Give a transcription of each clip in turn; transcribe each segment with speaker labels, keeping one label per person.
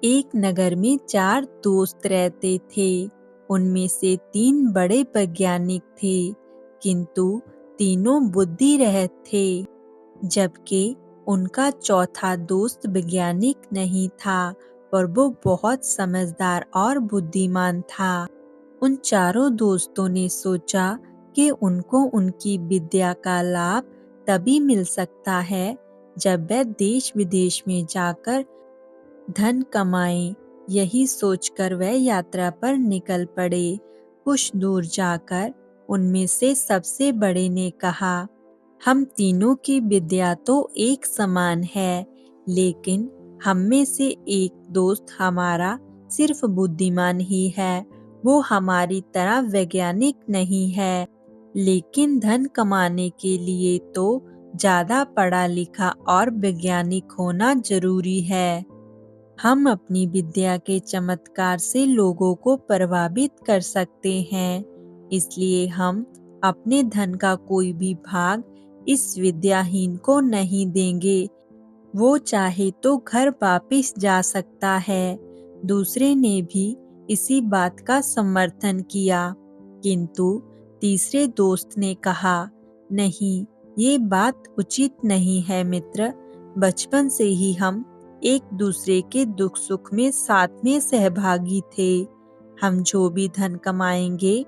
Speaker 1: एक नगर में 4 दोस्त रहते थे। उनमें से 3 बड़े वैज्ञानिक थे, किंतु तीनों बुद्धिरहित थे, जबकि उनका चौथा दोस्त वैज्ञानिक नहीं था, पर वो बहुत समझदार और बुद्धिमान था। उन चारों दोस्तों ने सोचा कि उनको उनकी विद्या का लाभ तभी मिल सकता है जब वे देश विदेश में जाकर धन कमाएं। यही सोचकर वे यात्रा पर निकल पड़े। कुछ दूर जाकर उनमें से सबसे बड़े ने कहा, हम तीनों की विद्या तो एक समान है, लेकिन हम में से एक दोस्त हमारा सिर्फ बुद्धिमान ही है, वो हमारी तरह वैज्ञानिक नहीं है। लेकिन धन कमाने के लिए तो ज्यादा पढ़ा लिखा और वैज्ञानिक होना जरूरी है। हम अपनी विद्या के चमत्कार से लोगों को प्रभावित कर सकते हैं, इसलिए हम अपने धन का कोई भी भाग इस विद्याहीन को नहीं देंगे। वो चाहे तो घर वापिस जा सकता है। दूसरे ने भी इसी बात का समर्थन किया, किंतु तीसरे दोस्त ने कहा, नहीं, ये बात उचित नहीं है मित्र। बचपन से ही हम एक दूसरे के दुख सुख में साथ में सहभागी थे। हम जो भी धन कमाएंगे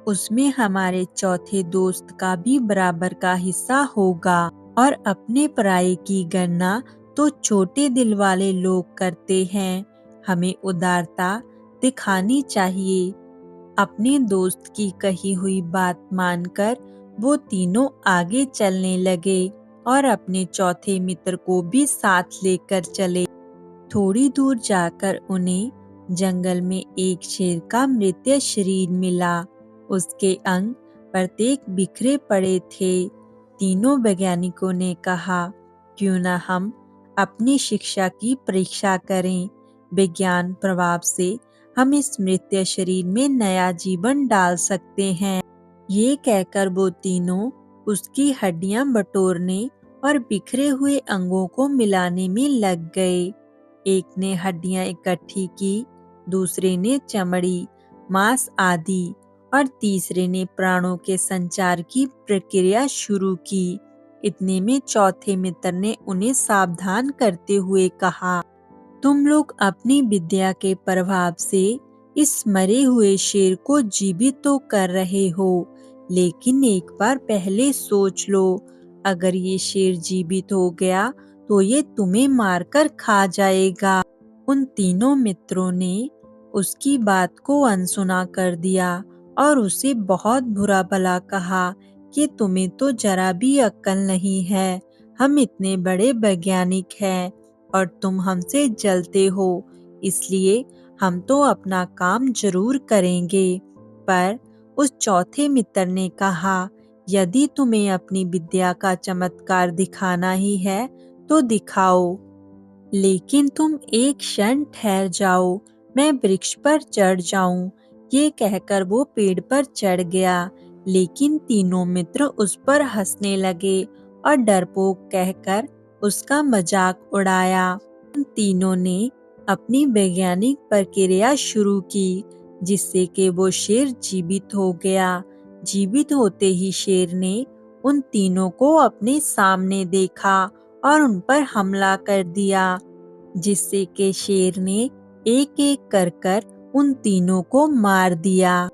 Speaker 1: उसमें हमारे चौथे दोस्त का भी बराबर का हिस्सा होगा। और अपने पराये की गणना तो छोटे दिल वाले लोग करते हैं। हमें उदारता दिखानी चाहिए। अपने दोस्त की कही हुई बात मानकर वो तीनों आगे चलने लगे और अपने चौथे मित्र को भी साथ लेकर चले। थोड़ी दूर जाकर उन्हें जंगल में एक शेर का मृत शरीर मिला। उसके अंग प्रत्येक बिखरे पड़े थे। तीनों वैज्ञानिकों ने कहा, क्यों न हम अपनी शिक्षा की परीक्षा करें। विज्ञान प्रभाव से हम इस मृत शरीर में नया जीवन डाल सकते हैं। ये कहकर वो तीनों उसकी हड्डियां बटोरने और बिखरे हुए अंगों को मिलाने में लग गए। एक ने हड्डियां इकट्ठी की, दूसरे ने चमड़ी, मांस आदि, और तीसरे ने प्राणों के संचार की प्रक्रिया शुरू की। इतने में चौथे मित्र ने उन्हें सावधान करते हुए कहा, तुम लोग अपनी विद्या के प्रभाव से इस मरे हुए शेर को जीवित तो कर रहे हो, लेकिन एक बार पहले सोच लो, अगर ये शेर जीवित हो गया तो ये तुम्हें मारकर खा जाएगा। उन तीनों मित्रों ने उसकी बात को अनसुना कर दिया और उसे बहुत बुरा भला कहा कि तुम्हें तो जरा भी अक्ल नहीं है। हम इतने बड़े वैज्ञानिक हैं और तुम हमसे जलते हो, इसलिए हम तो अपना काम जरूर करेंगे। पर उस चौथे मित्र ने कहा, यदि तुम्हें अपनी विद्या का चमत्कार दिखाना ही है तो दिखाओ, लेकिन तुम एक क्षण ठहर जाओ, मैं वृक्ष पर चढ़ जाऊं। ये कहकर वो पेड़ पर चढ़ गया, लेकिन तीनों मित्र उस पर हंसने लगे और डरपोक कहकर उसका मजाक उड़ाया। उन तीनों ने अपनी वैज्ञानिक प्रक्रिया शुरू की, जिससे कि वो शेर जीवित हो गया। जीवित होते ही शेर ने उन तीनों को अपने सामने देखा और उन पर हमला कर दिया, जिससे कि शेर ने एक एक कर उन तीनों को मार दिया।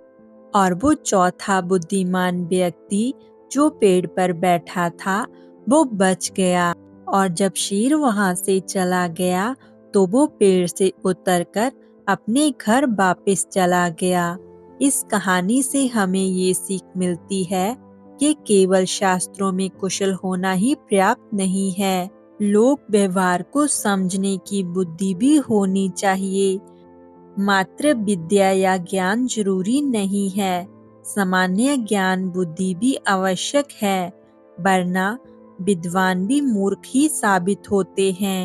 Speaker 1: और वो चौथा बुद्धिमान व्यक्ति जो पेड़ पर बैठा था वो बच गया। और जब शेर वहां से चला गया तो वो पेड़ से उतरकर अपने घर वापस चला गया। इस कहानी से हमें ये सीख मिलती है कि केवल शास्त्रों में कुशल होना ही पर्याप्त नहीं है, लोक व्यवहार को समझने की बुद्धि भी होनी चाहिए। मात्र विद्या या ज्ञान जरूरी नहीं है, सामान्य ज्ञान बुद्धि भी आवश्यक है, वरना विद्वान भी मूर्ख ही साबित होते हैं।